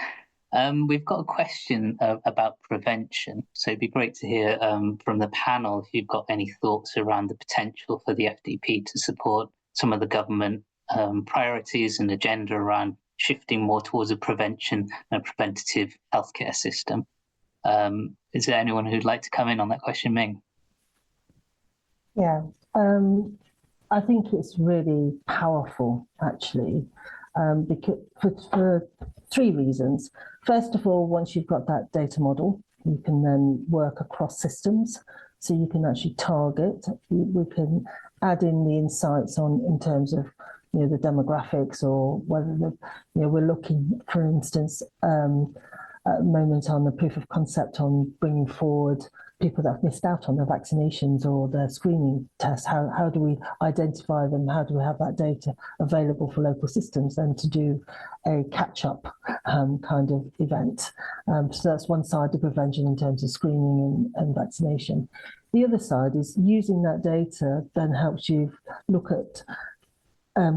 We've got a question about prevention. So it'd be great to hear from the panel if you've got any thoughts around the potential for the FDP to support some of the government priorities and agenda around shifting more towards a prevention and a preventative healthcare system. Is there anyone who'd like to come in on that question, Ming? Yeah. I think it's really powerful, actually, because for three reasons. First of all, once you've got that data model, you can then work across systems. So you can actually target, we can add in the insights in terms of the demographics, or whether we're looking, for instance, at the moment on the proof of concept on bringing forward people that have missed out on their vaccinations or their screening tests. How do we identify them? How do we have that data available for local systems and to do a catch-up kind of event? So that's one side of prevention in terms of screening and vaccination. The other side is using that data then helps you look at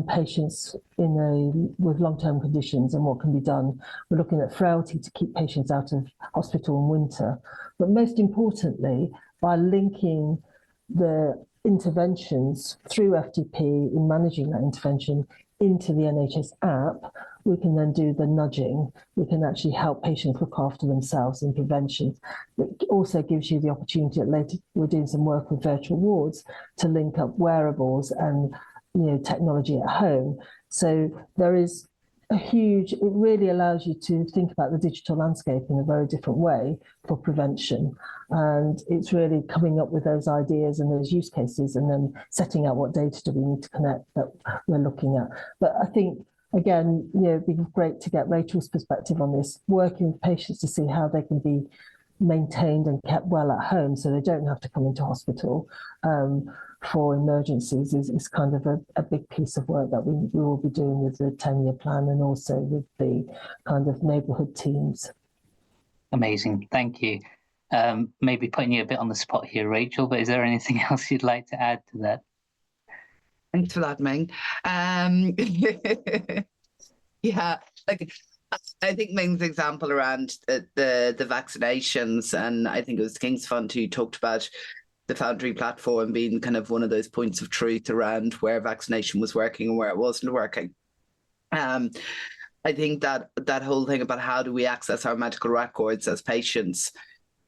patients with long-term conditions and what can be done. We're looking at frailty to keep patients out of hospital in winter, but most importantly, by linking the interventions through FDP in managing that intervention into the NHS app, we can then do the nudging. We can actually help patients look after themselves in prevention. It also gives you the opportunity later, we're doing some work with virtual wards to link up wearables and technology at home. So there is it really allows you to think about the digital landscape in a very different way for prevention. And it's really coming up with those ideas and those use cases and then setting out what data do we need to connect that we're looking at. But I think, again, it'd be great to get Rachel's perspective on this, working with patients to see how they can be maintained and kept well at home so they don't have to come into hospital for emergencies is kind of a big piece of work that we will be doing with the 10-year plan and also with the kind of neighbourhood teams. Amazing, thank you. Maybe putting you a bit on the spot here, Rachel, but is there anything else you'd like to add to that? Thanks for that, Ming. Yeah, I think Ming's example around the vaccinations, and I think it was King's Fund who talked about the Foundry platform being kind of one of those points of truth around where vaccination was working and where it wasn't working. I think that whole thing about how do we access our medical records as patients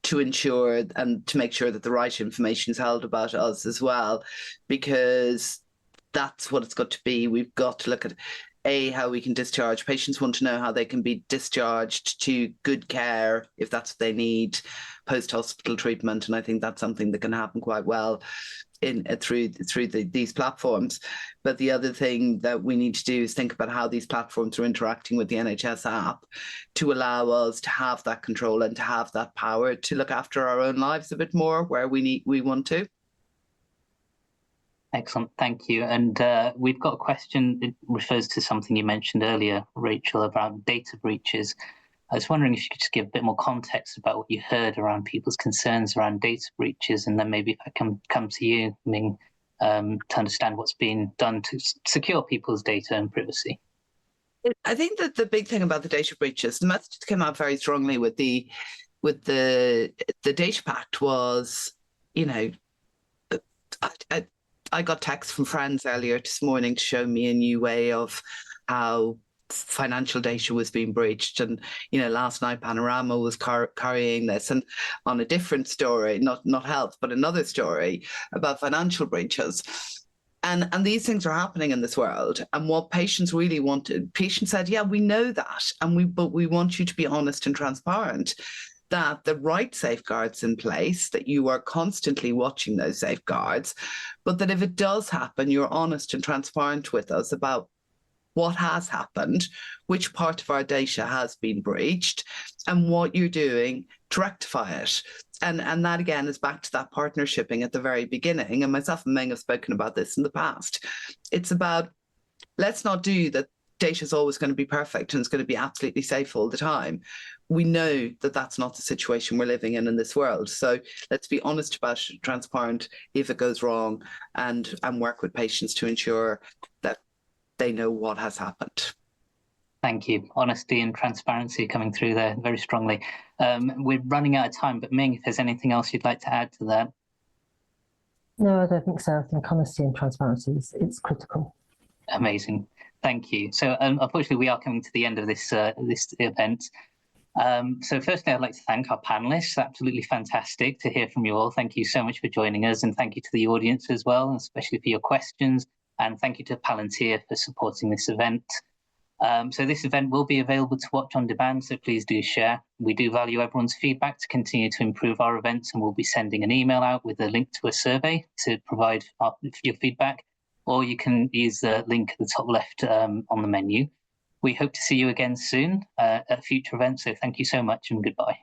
to ensure and to make sure that the right information is held about us as well, because that's what it's got to be. We've got to look at how we can discharge. Patients want to know how they can be discharged to good care if that's what they need, post-hospital treatment, and I think that's something that can happen quite well through these platforms. But the other thing that we need to do is think about how these platforms are interacting with the NHS app to allow us to have that control and to have that power to look after our own lives a bit more where we want to. Excellent, thank you. And we've got a question that refers to something you mentioned earlier, Rachel, about data breaches. I was wondering if you could just give a bit more context about what you heard around people's concerns around data breaches, and then maybe if I can come to you, Ming, to understand what's being done to secure people's data and privacy. I think that the big thing about the data breaches, the message that came out very strongly with the Data Pact was, I got texts from friends earlier this morning to show me a new way of how financial data was being breached. And, last night Panorama was carrying this, and on a different story, not health, but another story about financial breaches. And these things are happening in this world. And what patients really wanted, patients said, yeah, we know that. But we want you to be honest and transparent, that the right safeguards in place, that you are constantly watching those safeguards, but that if it does happen, you're honest and transparent with us about what has happened, which part of our data has been breached, and what you're doing to rectify it. And that, again, is back to that partnershiping at the very beginning. And myself and Ming have spoken about this in the past. It's about, let's not do that. Data is always going to be perfect and it's going to be absolutely safe all the time. We know that that's not the situation we're living in this world. So let's be honest about it, transparent if it goes wrong, and work with patients to ensure that they know what has happened. Thank you. Honesty and transparency coming through there very strongly. We're running out of time, but Ming, if there's anything else you'd like to add to that? No, I don't think so. I think honesty and transparency is critical. Amazing. Thank you. So unfortunately, we are coming to the end of this event. So firstly, I'd like to thank our panelists. Absolutely fantastic to hear from you all. Thank you so much for joining us, and thank you to the audience as well, especially for your questions And thank you to Palantir for supporting this event. So this event will be available to watch on demand, so please do share. We do value everyone's feedback to continue to improve our events, and we'll be sending an email out with a link to a survey to provide your feedback, or you can use the link at the top left on the menu. We hope to see you again soon at future events, so thank you so much and goodbye.